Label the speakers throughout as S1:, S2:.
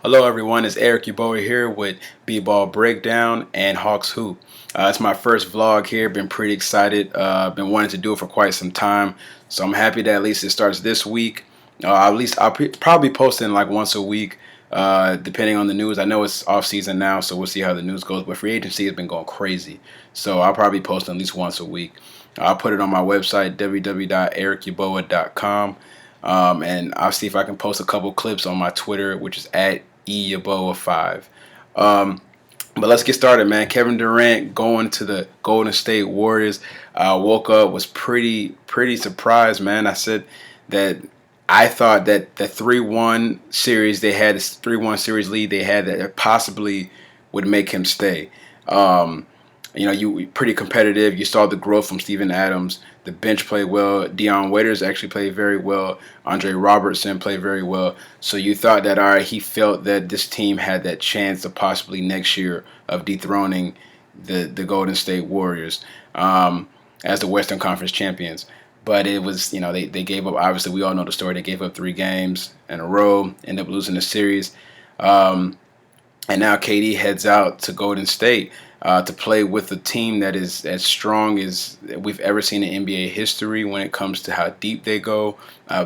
S1: Hello, everyone. It's Eric Yeboah here with B-Ball Breakdown and Hawks Hoop. It's my first vlog here. Been pretty excited. Been wanting to do it for quite some time, so I'm happy that at least it starts this week. At least I'll probably posting like once a week, depending on the news. I know it's off season now, so we'll see how the news goes. But free agency has been going crazy, so I'll probably post at least once a week. I'll put it on my website www.ericyeboah.com. And I'll see if I can post a couple clips on my Twitter, which is at Yeboah5. But let's get started, man. Kevin Durant going to the Golden State Warriors. Woke up, was pretty surprised, man. I said that I thought that the 3-1 series they had, this 3-1 series lead they had, that it possibly would make him stay. You pretty competitive. You saw the growth from Steven Adams. The bench played well. Dion Waiters actually played very well. Andre Robertson played very well. So you thought that, all right, he felt that this team had that chance of possibly next year of dethroning the Golden State Warriors as the Western Conference champions. But it was, they gave up. Obviously, we all know the story. They gave up 3 games in a row, ended up losing the series. And now KD heads out to Golden State to play with a team that is as strong as we've ever seen in NBA history when it comes to how deep they go.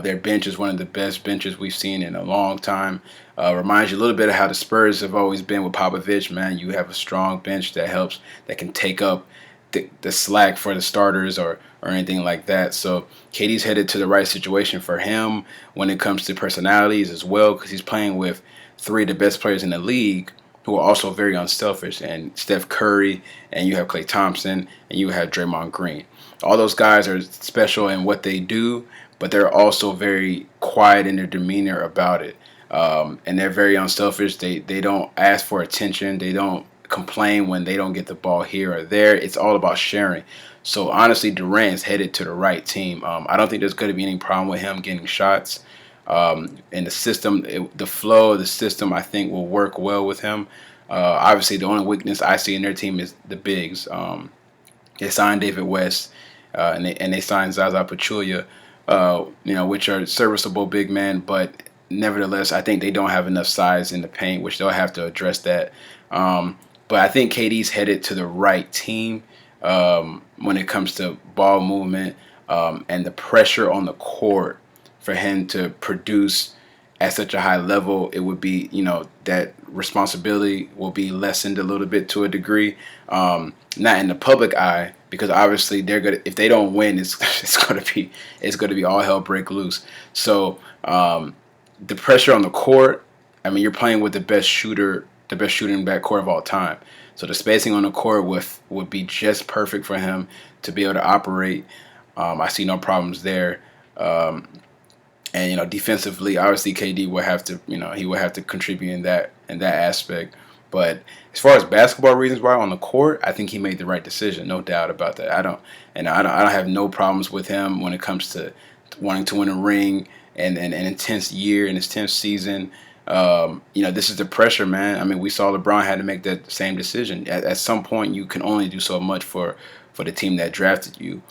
S1: Their bench is one of the best benches we've seen in a long time. Reminds you a little bit of how the Spurs have always been with Popovich, man. You have a strong bench that can take up the slack for the starters or anything like that. So KD's headed to the right situation for him when it comes to personalities as well, because he's playing with 3 of the best players in the league who are also very unselfish, and Steph Curry, and you have Klay Thompson, and you have Draymond Green. All those guys are special in what they do, but they're also very quiet in their demeanor about it. And they're very unselfish. They don't ask for attention. They don't complain when they don't get the ball here or there. It's all about sharing. So honestly, Durant's headed to the right team. I don't think there's going to be any problem with him getting shots. And the system, the flow of the system, I think will work well with him. Obviously, the only weakness I see in their team is the bigs. They signed David West, and they signed Zaza Pachulia, which are serviceable big men, but nevertheless, I think they don't have enough size in the paint, which they'll have to address that. But I think KD's headed to the right team when it comes to ball movement and the pressure on the court. For him to produce at such a high level, it would be, that responsibility will be lessened a little bit to a degree. Not in the public eye, because obviously they're gonna, if they don't win, it's gonna be all hell break loose. So the pressure on the court, I mean, you're playing with the best shooting backcourt of all time. So the spacing on the court would be just perfect for him to be able to operate. I see no problems there. And defensively, obviously KD will have to, he will have to contribute in that aspect. But as far as basketball reasons why on the court, I think he made the right decision, no doubt about that. I don't have no problems with him when it comes to wanting to win a ring and an intense year in his 10th season. This is the pressure, man. I mean, we saw LeBron had to make that same decision. At some point, you can only do so much for the team that drafted you.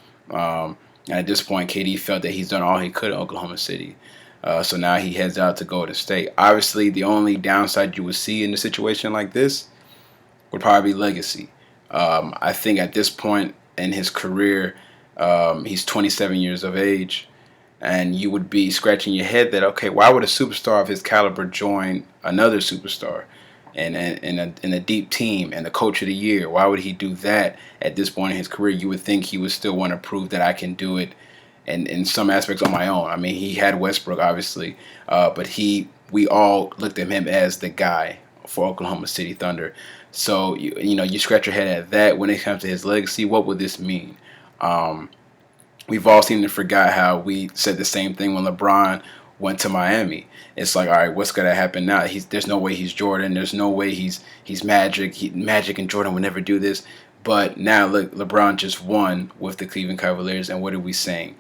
S1: And at this point, KD felt that he's done all he could in Oklahoma City. So now he heads out to Golden State. Obviously, the only downside you would see in a situation like this would probably be legacy. I think at this point in his career, he's 27 years of age, and you would be scratching your head that, okay, why would a superstar of his caliber join another superstar in a deep team and the coach of the year? Why would he do that at this point in his career? You would think he would still want to prove that I can do it in some aspects on my own. I mean, he had Westbrook, obviously, but we all looked at him as the guy for Oklahoma City Thunder. So, you scratch your head at that. When it comes to his legacy, what would this mean? We've all seemed to forgot how we said the same thing when LeBron went to Miami. It's like, all right, what's gonna happen now? There's no way he's Jordan. There's no way he's Magic. Magic and Jordan would never do this. But now look, LeBron just won with the Cleveland Cavaliers, and what are we saying?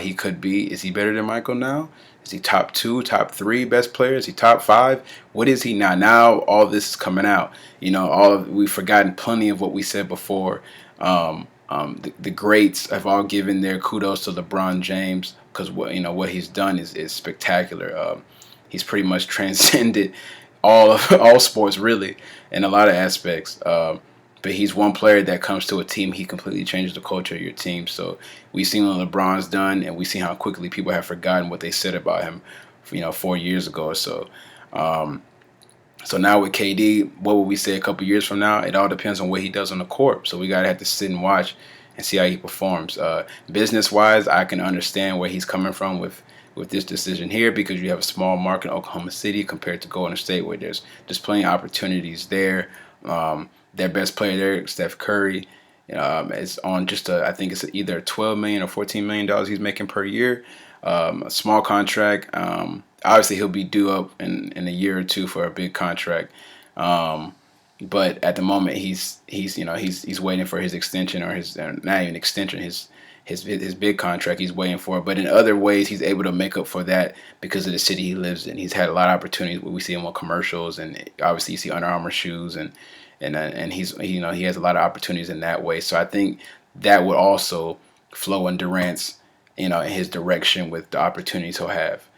S1: He could be. Is he better than Michael now? Is he top 2, top 3 best players? Is he top 5? What is he now? Now all this is coming out. We've forgotten plenty of what we said before. The greats have all given their kudos to LeBron James because what he's done is spectacular. He's pretty much transcended all of all sports really in a lot of aspects. But he's one player that comes to a team, he completely changes the culture of your team. So we've seen what LeBron's done, and we've seen how quickly people have forgotten what they said about him, 4 years ago or so. Um, so now with KD, what would we say a couple years from now? It all depends on what he does on the court. So we gotta have to sit and watch and see how he performs. Business wise, I can understand where he's coming from with this decision here, because you have a small market in Oklahoma City compared to Golden State, where there's plenty of opportunities there. Their best player there, Steph Curry, is on I think it's either $12 million or $14 million he's making per year. A small contract. Obviously, he'll be due up in a year or two for a big contract. But at the moment, he's waiting for his extension, or his not even extension, his big contract. He's waiting for it. But in other ways, he's able to make up for that because of the city he lives in. He's had a lot of opportunities. We see him on commercials, and obviously you see Under Armour shoes, and he has a lot of opportunities in that way. So I think that would also flow in Durant's in his direction with the opportunities he'll have.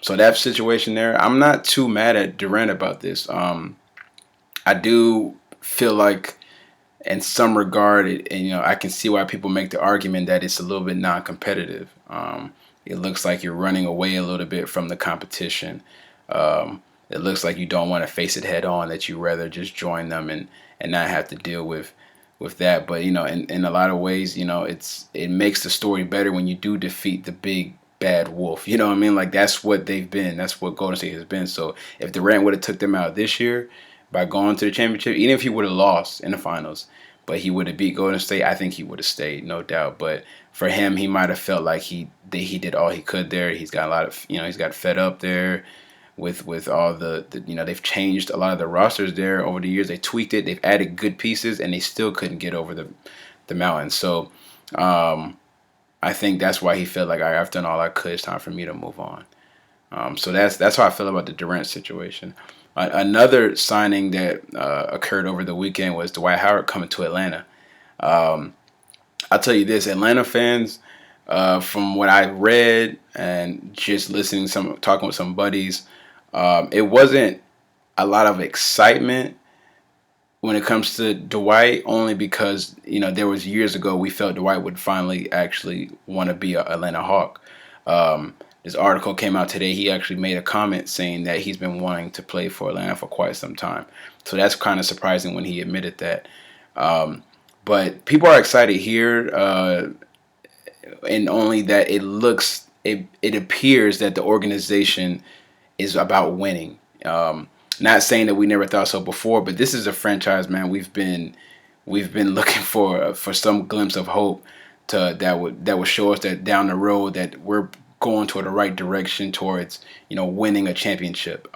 S1: So that situation there, I'm not too mad at Durant about this. I do feel like, in some regard, I can see why people make the argument that it's a little bit non-competitive. It looks like you're running away a little bit from the competition. It looks like you don't want to face it head on, that you rather just join them and not have to deal with that. But in a lot of ways, it makes the story better when you do defeat the big bad wolf. You know what I mean? Like, that's what they've been. That's what Golden State has been. So if Durant would have took them out this year by going to the championship, even if he would have lost in the finals, but he would have beat Golden State, I think he would have stayed, no doubt. But for him, he might have felt like he did all he could there. He's got a lot of, he's got fed up there with all the they've changed a lot of the rosters there over the years. They tweaked it. They've added good pieces, and they still couldn't get over the mountain. So I think that's why he felt like, all right, I've done all I could. It's time for me to move on. So that's how I feel about the Durant situation. Another signing that occurred over the weekend was Dwight Howard coming to Atlanta. I'll tell you this, Atlanta fans, from what I read and just talking with some buddies, it wasn't a lot of excitement when it comes to Dwight, only because there was years ago we felt Dwight would finally actually want to be an Atlanta Hawk. This article came out today. He actually made a comment saying that he's been wanting to play for Atlanta for quite some time. So that's kind of surprising when he admitted that. But people are excited here, and only that it appears that the organization is about winning. Not saying that we never thought so before, but this is a franchise, man. We've been looking for some glimpse of hope that would show us that down the road that we're going toward the right direction towards winning a championship.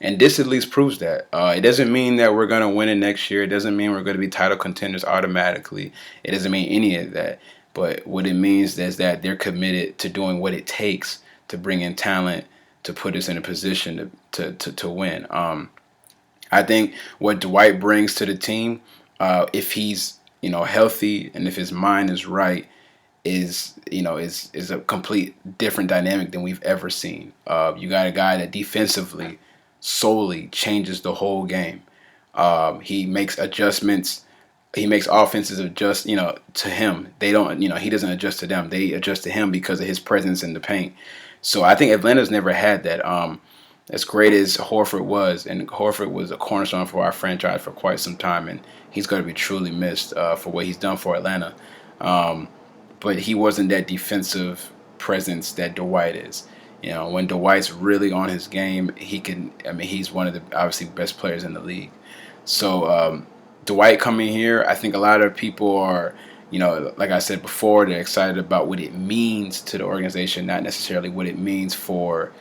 S1: And this at least proves that. It doesn't mean that we're going to win it next year. It doesn't mean we're going to be title contenders automatically. It doesn't mean any of that. But what it means is that they're committed to doing what it takes to bring in talent to put us in a position to win. I think what Dwight brings to the team, if he's healthy and if his mind is right, is a complete different dynamic than we've ever seen. You got a guy that defensively solely changes the whole game. He makes adjustments. He makes offenses adjust, to him. They don't, he doesn't adjust to them. They adjust to him because of his presence in the paint. So I think Atlanta's never had that. As great as Horford was, and Horford was a cornerstone for our franchise for quite some time, and he's going to be truly missed for what he's done for Atlanta. But he wasn't that defensive presence that Dwight is. When Dwight's really on his game, he's one of the obviously best players in the league. So Dwight coming here, I think a lot of people are, like I said before, they're excited about what it means to the organization, not necessarily what it means for,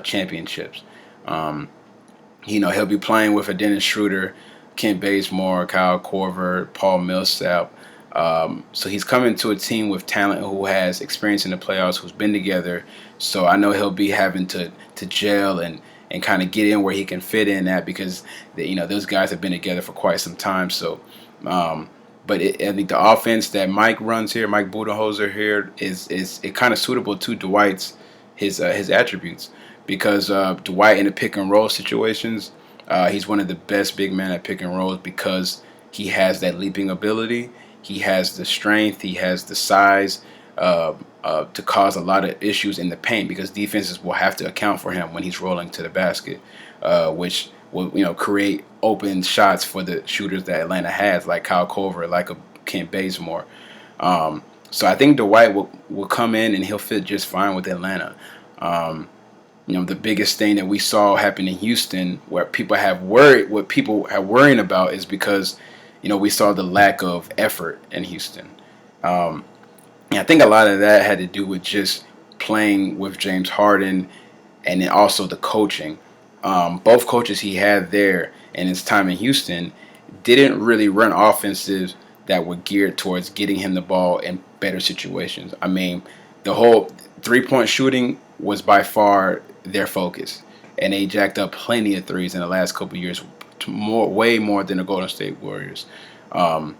S1: championships. He'll be playing with a Dennis Schroeder, Kent Bazemore, Kyle Korver, Paul Millsap. So he's coming to a team with talent who has experience in the playoffs, who's been together. So I know he'll be having to gel and kind of get in where he can fit in at, because those guys have been together for quite some time. So, but I think the offense that Mike runs here, Mike Budenholzer here, is kind of suitable to Dwight's his attributes, because Dwight in the pick and roll situations, he's one of the best big men at pick and rolls because he has that leaping ability. He has the strength. He has the size to cause a lot of issues in the paint because defenses will have to account for him when he's rolling to the basket, which will create open shots for the shooters that Atlanta has, like Kyle Korver, like a Kent Bazemore. So I think Dwight will come in and he'll fit just fine with Atlanta. The biggest thing that we saw happen in Houston, where people have worried, what people are worrying about, is because we saw the lack of effort in Houston. And I think a lot of that had to do with just playing with James Harden, and then also the coaching. Both coaches he had there in his time in Houston didn't really run offenses that were geared towards getting him the ball in better situations. I mean, the whole three-point shooting was by far their focus, and they jacked up plenty of threes in the last couple of years, way more than the Golden State Warriors. And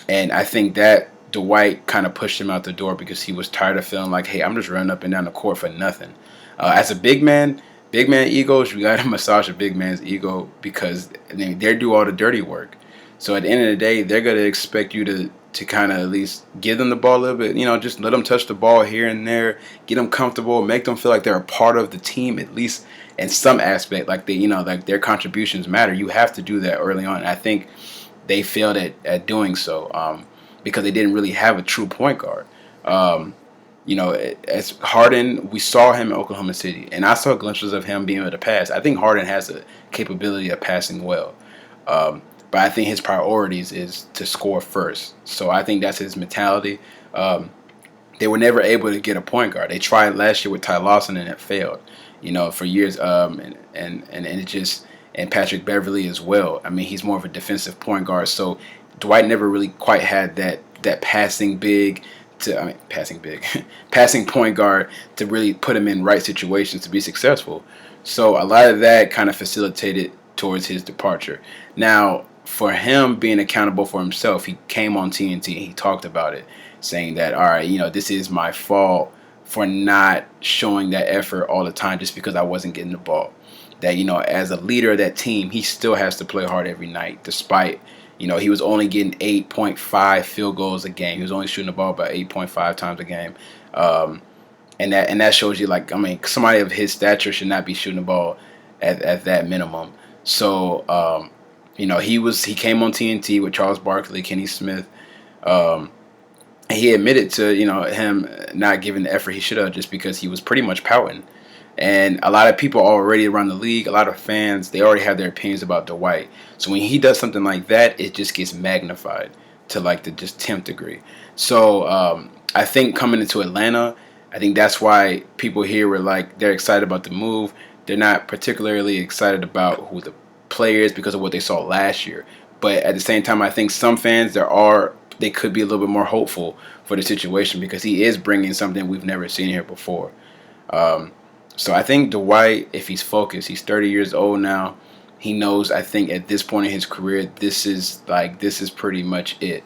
S1: I think that Dwight kind of pushed him out the door because he was tired of feeling like, hey, I'm just running up and down the court for nothing. As a big man egos, you got to massage a big man's ego because they do all the dirty work. So at the end of the day, they're going to expect you to kind of at least give them the ball a little bit, just let them touch the ball here and there, get them comfortable, make them feel like they're a part of the team at least in some aspect, like like their contributions matter. You have to do that early on. And I think they failed at doing so because they didn't really have a true point guard. As Harden, we saw him in Oklahoma City, and I saw glimpses of him being able to pass. I think Harden has a capability of passing well. But I think his priorities is to score first. So I think that's his mentality. They were never able to get a point guard. They tried last year with Ty Lawson and it failed. For years. And it just, and Patrick Beverley as well. I mean, he's more of a defensive point guard. So Dwight never really quite had that passing point guard to really put him in right situations to be successful. So a lot of that kind of facilitated towards his departure. Now, for him being accountable for himself, he came on TNT and he talked about it, saying that, all right, this is my fault for not showing that effort all the time just because I wasn't getting the ball. That, as a leader of that team, he still has to play hard every night, despite, he was only getting 8.5 field goals a game. He was only shooting the ball about 8.5 times a game. And that shows you, somebody of his stature should not be shooting the ball at that minimum. So, he came on TNT with Charles Barkley, Kenny Smith, and he admitted to, him not giving the effort he should have just because he was pretty much pouting. And a lot of people already around the league, a lot of fans, they already have their opinions about Dwight. So when he does something like that, it just gets magnified to the just 10th degree. So I think coming into Atlanta, I think that's why people here were they're excited about the move. They're not particularly excited about who the player is because of what they saw last year. But at the same time, I think some fans, they could be a little bit more hopeful for the situation because he is bringing something we've never seen here before. So I think Dwight, if he's focused, he's 30 years old now. He knows, I think, at this point in his career, this is pretty much it.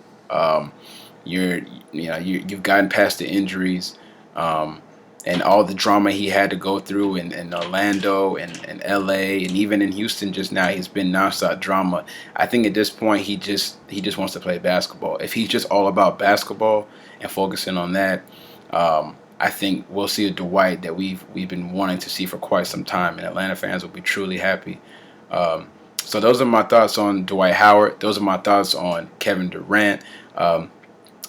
S1: You've gotten past the injuries, and all the drama he had to go through in Orlando and LA and even in Houston just now. He's been nonstop drama. I think at this point he just wants to play basketball. If he's just all about basketball and focusing on that, I think we'll see a Dwight that we've been wanting to see for quite some time, and Atlanta fans will be truly happy. So those are my thoughts on Dwight Howard. Those are my thoughts on Kevin Durant.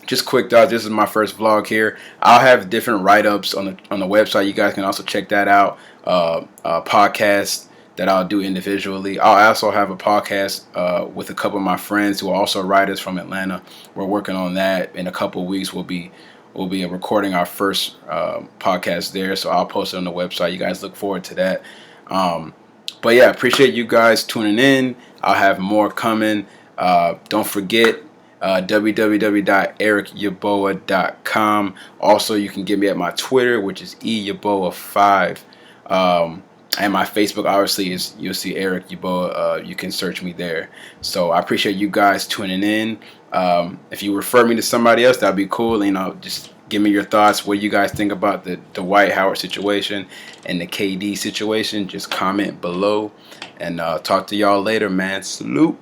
S1: Just quick thoughts. This is my first vlog here. I'll have different write-ups on the website. You guys can also check that out. Podcast that I'll do individually. I'll also have a podcast with a couple of my friends who are also writers from Atlanta. We're working on that. In a couple of weeks, we'll be recording our first podcast there. So I'll post it on the website. You guys look forward to that. But yeah, appreciate you guys tuning in. I'll have more coming. Don't forget www.ericyeboah.com. Also, you can get me at my Twitter, which is Yeboah5. And my Facebook, obviously, you'll see Eric Yeboah. You can search me there. So I appreciate you guys tuning in. If you refer me to somebody else, that'd be cool. Just Give me your thoughts. What you guys think about the Dwight Howard situation and the KD situation? Just comment below. And talk to y'all later, man. Salute.